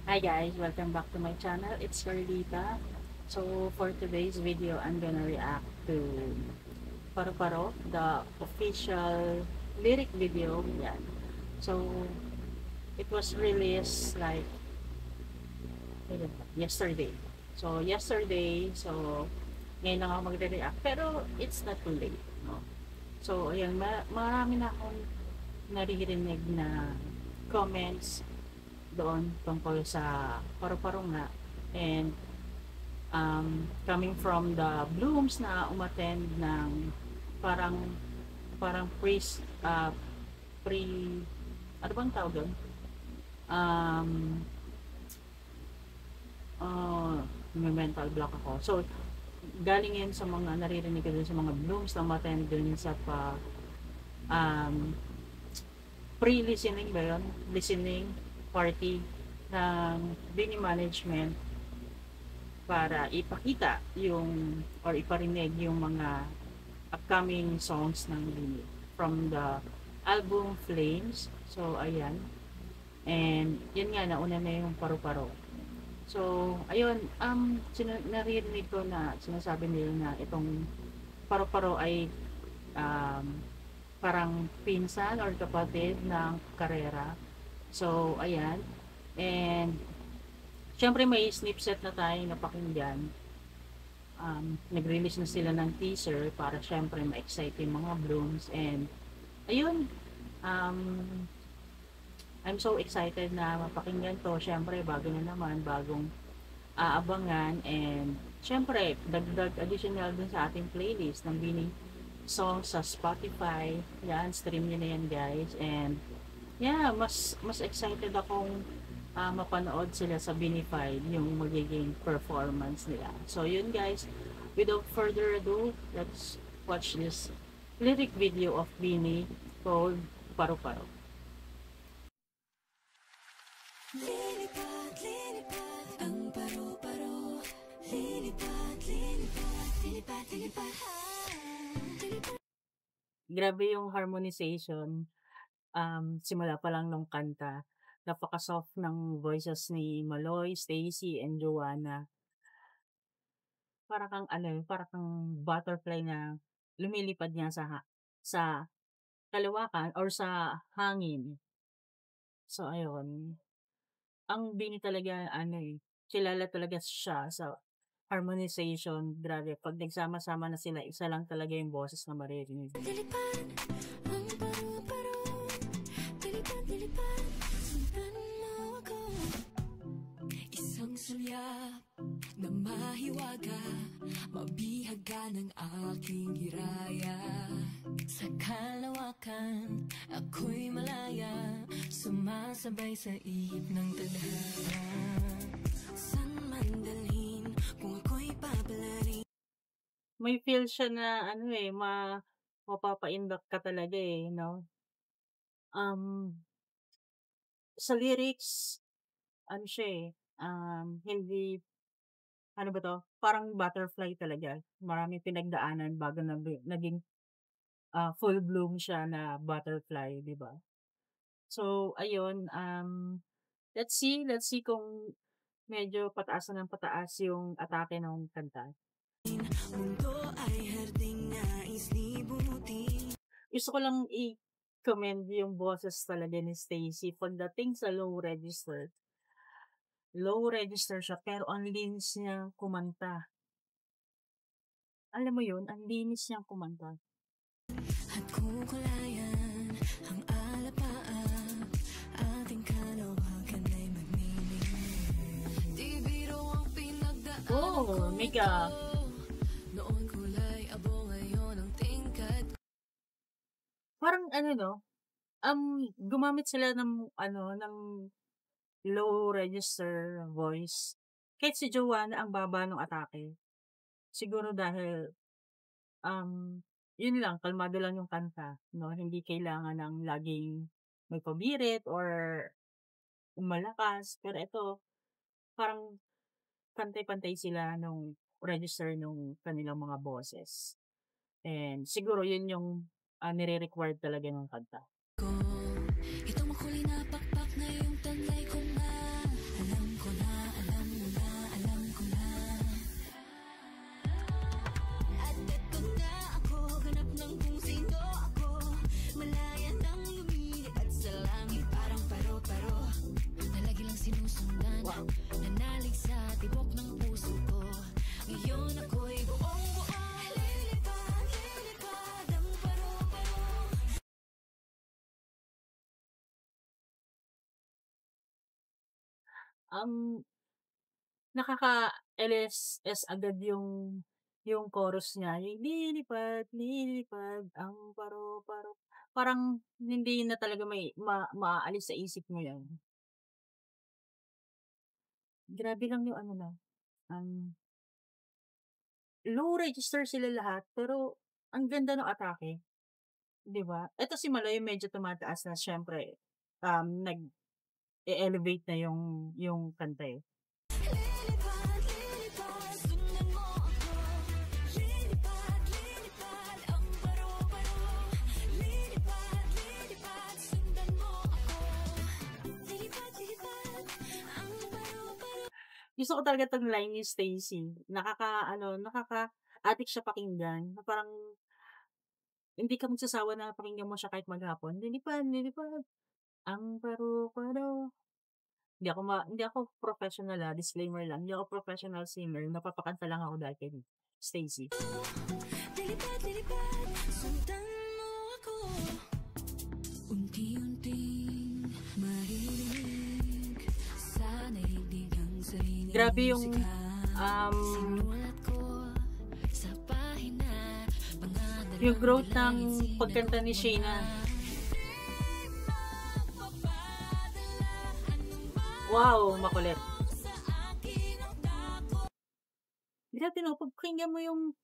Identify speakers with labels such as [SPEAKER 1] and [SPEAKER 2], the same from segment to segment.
[SPEAKER 1] Hi guys, welcome back to my channel. It's Carlita. So for today's video, I'm gonna react to Paro Paro, the official lyric video. Yan. So it was released like yesterday. So ngayon lang ako magre-react. Pero it's not too late. No? So ayun, marami na akong naririnig na comments doon tungkol sa Paro-Paro nga. And coming from the Blooms na umattend ng parang parang pre ano bang tawag doon? Um, may mental block ako. So, galing yan sa mga naririnig ko dun sa mga Blooms na umattend dun sa um, pre-listening ba yun? Listening party ng Bini Management para ipakita yung or iparinig yung mga upcoming songs ng Bini from the album Flames. So ayan, and yun nga, nauna na yung Paro-Paro. So ayun, naririnig ko na sinasabi nila na itong Paro-Paro ay um, parang pinsan or kapatid ng Carrera. So ayan, and syempre may snipset na tayo napakinggan. Nag-release na sila ng teaser para syempre ma-excite yung mga Blooms. And ayun, um, I'm so excited na mapakinggan to. Syempre bago na naman, bagong aabangan. And syempre dagdag additional dun sa ating playlist ng Bini songs sa Spotify. Yan, stream nyo na yan guys. And yeah, mas excited akong mapanood sila sa Binified, yung magiging performance nila. So yun guys, without further ado, let's watch this lyric video of Bini called Paro Paro.
[SPEAKER 2] Lilipad, lilipad, ang paro-paro. Lilipad, lilipad, lilipad, lilipad.
[SPEAKER 1] Grabe yung harmonization, simula pa lang nung kanta. Napaka-soft ng voices ni Maloy, Stacy, and Joanna. Para kang para kang butterfly na lumilipad nga sa kalawakan or sa hangin. So ayun, ang Bini talaga kilala talaga siya sa harmonization. Grabe, 'pag nagsama-sama na sila, isa lang talaga yung boses na maririnig.
[SPEAKER 2] Lilipad, ang paro-paro. Lilipad, lilipad, sundan mo ako. Isang sulyap na mahiwaga, mabihaga ng aking hiraya. Sa kalawakan, ako'y malaya, sumasabay sa ihip ng tadhana. San man dalhin, kung ako'y papalarin.
[SPEAKER 1] May feel siya na mapapaindak ka talaga no? Sa lyrics, siya hindi, ano ba 'to, parang butterfly talaga. Maraming pinagdaanan bago naging full bloom siya na butterfly, 'di ba? So ayun, let's see kung medyo pataas na ng pataas yung atake ng kanta.
[SPEAKER 2] Mundo ay harding nais libutin.
[SPEAKER 1] Gusto ko lang i-commend yung boses talaga ni Stacy pagdating sa low register siya pero ang linis niyang kumanta. Alam mo yun, ang linis niyang kumanta.
[SPEAKER 2] At kukulayan ang alapaan, ating kalawakan ay magniningning. Di biro ang pinagdaanan ko.
[SPEAKER 1] Mika.
[SPEAKER 2] Noon kulay abo, ngayon ang tingkad.
[SPEAKER 1] Parang gumamit sila ng low register voice. Kahit si Joanna ang baba ng atake. Siguro dahil yun lang, kalmado lang yung kanta, no? Hindi kailangan ng laging may pabirit or malakas. Pero ito, parang pantay-pantay sila nung register nung kanilang mga boses. And siguro yun yung nire-required talaga ng kanta.
[SPEAKER 2] Itong makulay na pakpak na yung taglay ko na. Alam ko
[SPEAKER 1] Um, nakaka-LSS agad yung chorus niya, yung lilipad, lilipad ang paru-paro. Parang hindi na talaga maaalis sa isip mo 'yan. Grabe lang yung ano na, low register sila lahat pero ang ganda ng atake, 'di ba? Eto si Maloy medyo tumataas na siyempre, nag-e-elevate na yung kanta, eh.
[SPEAKER 2] Lilipad, lilipad, sundan mo ako. Lilipad, lilipad, ang paru-paro. Lilipad, lilipad, sundan mo ako. Lilipad, lilipad, ang paru-paro.
[SPEAKER 1] Gusto ko talaga 'tong line ni Stacy, nakaka-ano, nakaka-addict siya pakinggan na parang hindi ka magsasawa na pakinggan mo siya kahit maghapon. Lilipad, lilipad ang paru-paro. Hindi ako professional, disclaimer lang, hindi ako professional singer, napapakanta lang ako dahil kay Stacy.
[SPEAKER 2] Lilipad, lilipad, sundan mo ako. Unti-unting maririnig sa naigdig ang sariling
[SPEAKER 1] Grabe yung,
[SPEAKER 2] musika.
[SPEAKER 1] um,
[SPEAKER 2] Sinulat ko sa pahina mga
[SPEAKER 1] yung growth ng
[SPEAKER 2] dalangin
[SPEAKER 1] pagkanta ni
[SPEAKER 2] sinagot mo
[SPEAKER 1] Sheena.
[SPEAKER 2] na. Magpapadala, anong
[SPEAKER 1] Wow, makulit.
[SPEAKER 2] sa akin ang takot.
[SPEAKER 1] Grabe 'no, pag pakinggan mo yung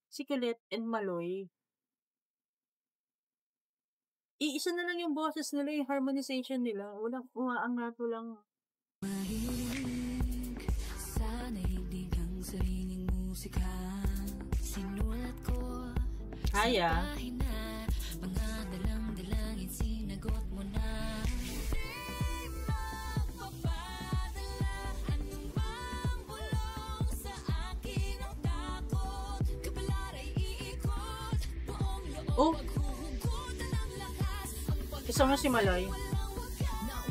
[SPEAKER 1] si Colette and Maloy, iisa na lang yung boses nila, yung harmonization nila, walang umaangato lang.
[SPEAKER 2] Maririnig sa naigdig ang sariling musika. Sinulat ko sa
[SPEAKER 1] Kaya,
[SPEAKER 2] pahina mga dalang-dalangin sinagot mo na. Di magpapadala, anong bang bulong sa akin ang takot. Kapalara'y iikot, buong loob
[SPEAKER 1] oh,
[SPEAKER 2] maghuhugutan ng lakas. Ang
[SPEAKER 1] kasama si Maloy.
[SPEAKER 2] Not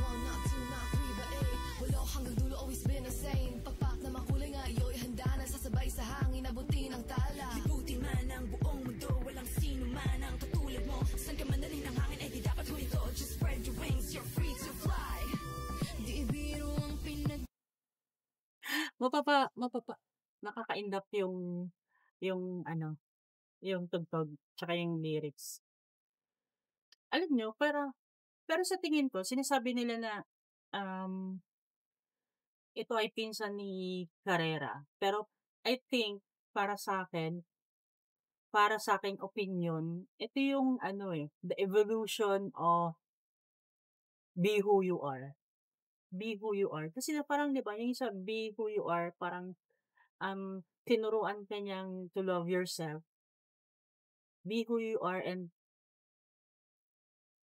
[SPEAKER 2] one, not two, not three, but eight. Walo hanggang dulo, always been the same. Pagpak na makulay nga, iyo'y handa na sasabay sa hangin, abutin ang tala. Liputin man ang buong mundo, walang sino man ang katulad mo. San ka man dalhin ng hangin, ay di dapat humito. Just spread your wings, you're free to fly. Di biro ang
[SPEAKER 1] Mapapa nakaka-indap yung ano, yung tugtog tsaka yung lyrics. Alam niyo pero sa tingin ko sinasabi nila na, um, ito ay pinsan ni Carrera, pero I think para sa'king opinyon, ito yung ano, eh, the evolution of Be Who You Are. Be Who You Are. Kasi na parang 'di ba yung sa Be Who You Are parang, tinuruan ka niyang to love yourself, be who you are, and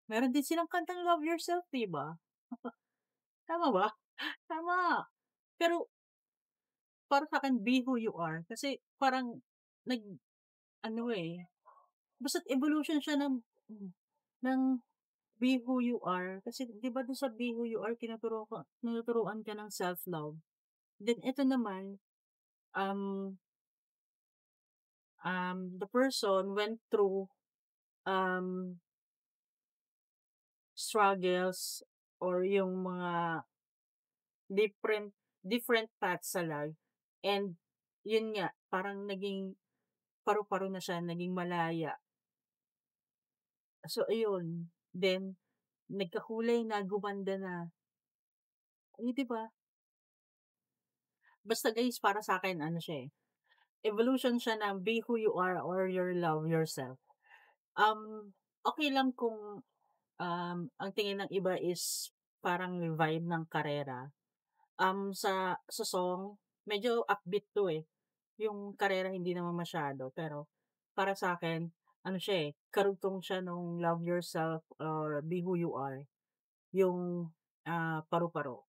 [SPEAKER 1] meron din silang kantang Love Yourself, 'di ba? Tama ba? Tama. Pero para sa'kin Be Who You Are kasi parang nag-ano, eh, basta't evolution siya ng Be Who You Are kasi 'di ba dun sa Be Who You Are tinuturuan ka ng self-love. Then ito naman, um, the person went through, um, struggles or yung mga different different paths sa life, and yun nga parang naging paru-paro na siya, naging malaya. So ayun, then nagkakulay na, gumanda na, eh, 'di ba? Basta guys para sa'kin ano siya, eh, evolution siya ng be who you are or your love yourself. Okey lang kung, ang tingin ng iba is parang vibe ng karera. Sa song medyo upbeat 'to, eh. Yung karera hindi naman masyado, pero para sa'kin ano siya, eh, karugtong siya nung Love Yourself or Be Who You Are, yung, paru-paro.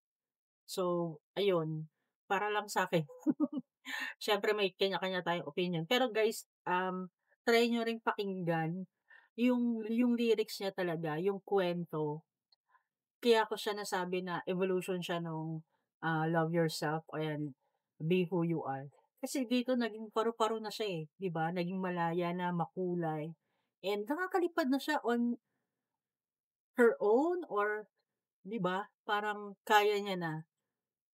[SPEAKER 1] So ayun, para lang sa'kin siyempre may kanya-kanya tayong opinyon. Pero guys, try niyo ring pakinggan yung lyrics niya talaga, yung kuwento. Kaya ko siya nasabi na evolution siya nung, Love Yourself and Be Who You Are. Kasi dito naging paru-paro na siya, eh, 'di ba? Naging malaya na, makulay, and nakakalipad na siya on her own or 'di ba, parang kaya niya na.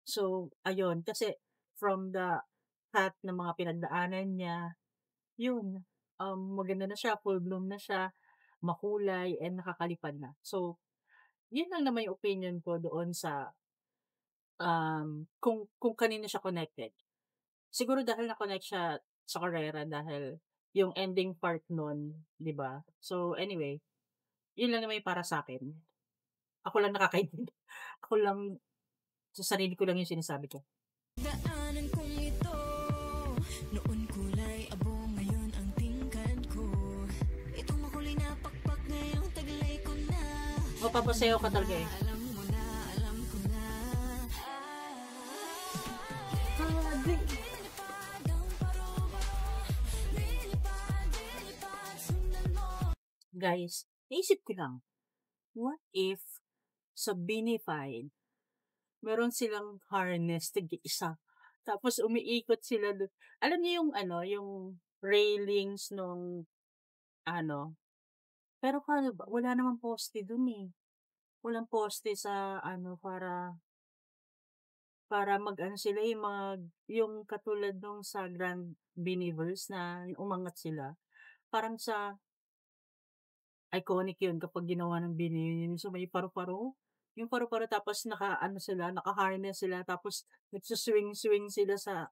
[SPEAKER 1] So, ayun, kasi from the path ng mga pinagdaanan niya, yun, maganda na siya, full bloom na siya, makulay and nakakalipad na. So, yun lang naman yung opinion ko doon sa, kung kanino siya connected. Siguro dahil na-connect siya sa karera dahil yung ending part nun, 'di ba? So, anyway, yun lang naman yung para sa'kin. Ako lang nakakaintindi. Ako lang sa sarili ko lang yung sinasabi ko.
[SPEAKER 2] Daanan kong ito, noon kulay abong, ngayon ang tingkad ko. Itong makulay na pakpak ngayong taglay ko na.
[SPEAKER 1] Mapapasayaw ka talaga, eh.
[SPEAKER 2] Alam mo na, alam ko na. Lilipad ang paro-paro, lilipad, sundan mo.
[SPEAKER 1] Guys, naisip ko lang, what if sa Benefied, meron silang harness tig-isa, tapos umiikot sila dun. Alam niyo yung ano, yung railings nung ano, pero paano ba, wala namang poste dun, eh. Walang poste sa ano, para mag-ano sila, eh, yung katulad nung sa Grand Biniverse na umangat sila, parang sa iconic yun kapag ginawa ng BINI yun, so may paru-paro, yung paru-paro tapos naka-ano sila, naka-harness sila tapos nagsu-swing-swing sila sa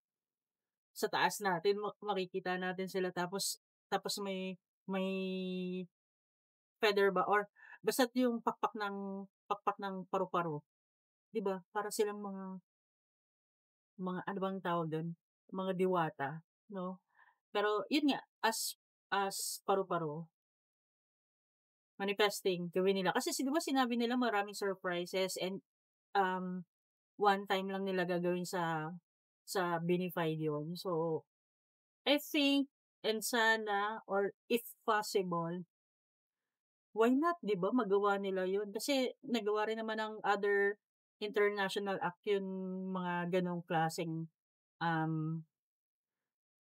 [SPEAKER 1] taas natin, makikita natin sila tapos tapos may feather ba or basta't yung pakpak ng paru-paro, 'di ba? Para silang mga ano bang tawag dun, mga diwata, 'no? Pero yun nga, as paru-paro, manifesting gawin nila kasi 'di ba sinabi nila maraming surprises and, um, one time lang nila gagawin sa Benefied yun. So, I think and sana or if possible, why not, 'di ba, magawa nila yun? Kasi nagawa rin naman ng other international act yung mga ganong klaseng, um,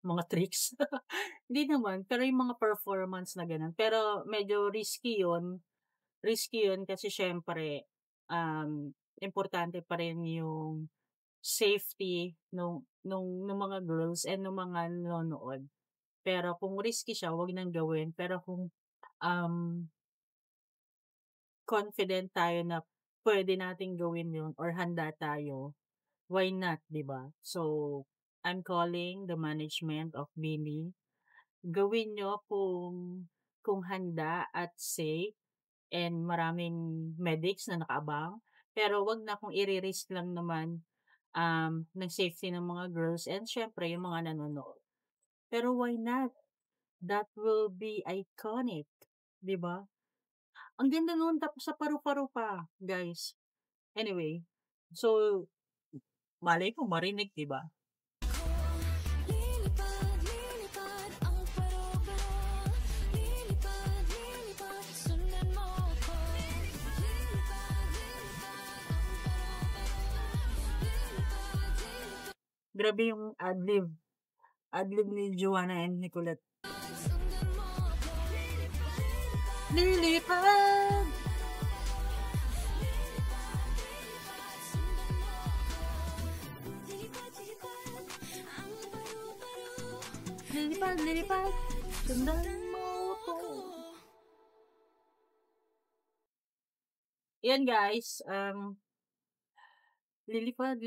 [SPEAKER 1] mga tricks. Hindi naman, pero yung mga performance na gano'n. Pero medyo risky yun kasi siyempre, importante pa rin yung safety nung mga girls and nung mga nanonood. Pero kung risky siya, wag nang gawin. Pero kung, um, confident tayo na puwede nating gawin yun or handa tayo, why not, 'di ba? So, I'm calling the management of BINI, gawin niyo kung handa at safe and maraming medics na nakaabang. Pero wag na kung ire-risk lang naman, ng safety ng mga girls and siyempre yung mga nanonood. Pero why not? That will be iconic, 'di ba? Ang ganda nun tapos sa paru-paro pa, guys. Anyway, so malay mo marinig, 'di ba?
[SPEAKER 2] Lilipad, lilipad ang paro-paro, lilipad, sundan mo ko. Lilipad, lilipad ang paro-paro, lilipad,
[SPEAKER 1] Grabe yung adlib ni Joanna and Nicolette.
[SPEAKER 2] sundan mo ko.
[SPEAKER 1] Lilipad,
[SPEAKER 2] Lilipad, lilipad ang paro-paro,
[SPEAKER 1] lilipad, sundan mo ko. Yan guys, lilipad,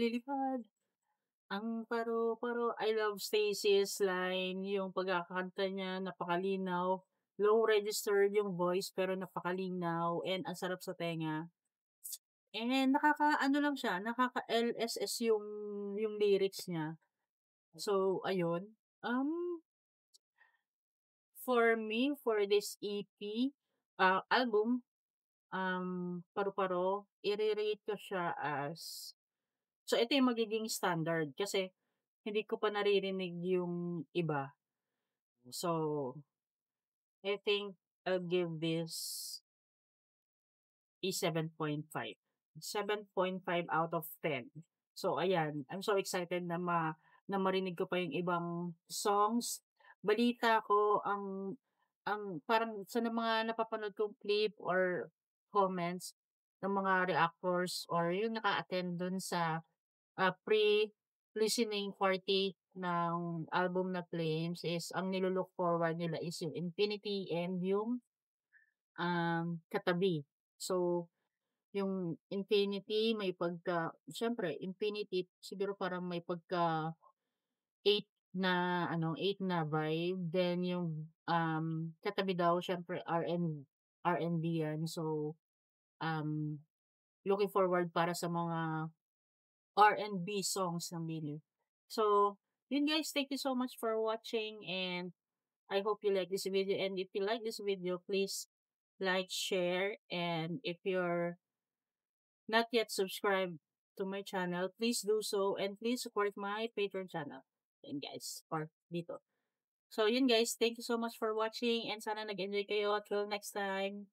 [SPEAKER 1] ang paru-paro. I love Stacy's line, yung pagkakanta niya napakalinaw, low registered yung voice pero napakalinaw and ang sarap sa tenga. And nakakaano lang siya, nakaka-LSS yung lyrics niya. So ayun, for me, for this EP, album, Paru-Paro, ire-rate ko siya as, so ito yung magiging standard kasi hindi ko pa naririnig yung iba. So, I think I'll give this a 7.5. 7.5 out of 10. So ayan, I'm so excited na marinig ko pa yung ibang songs. Balita ko ang parang sa mga napapanood kong clip or comments ng mga reactors or yung naka-attend dun sa pre-listening party ng album na Flames is ang nilu-look forward nila is yung Infinity and yung, Katabi. So, yung Infinity may siyempre Infinity siguro parang may pagka 8 na ano, 8 na vibe, then yung, Katabi daw siyempre R&B yan. So, um, looking forward para sa mga R&B songs ng Billy. So, yun guys, thank you so much for watching and I hope you like this video. And if you like this video, please like, share, and if you're not yet subscribed to my channel, please do so and please support my Patreon channel. Yun guys, or dito. So yun guys, thank you so much for watching and sana nag-enjoy kayo. Till next time.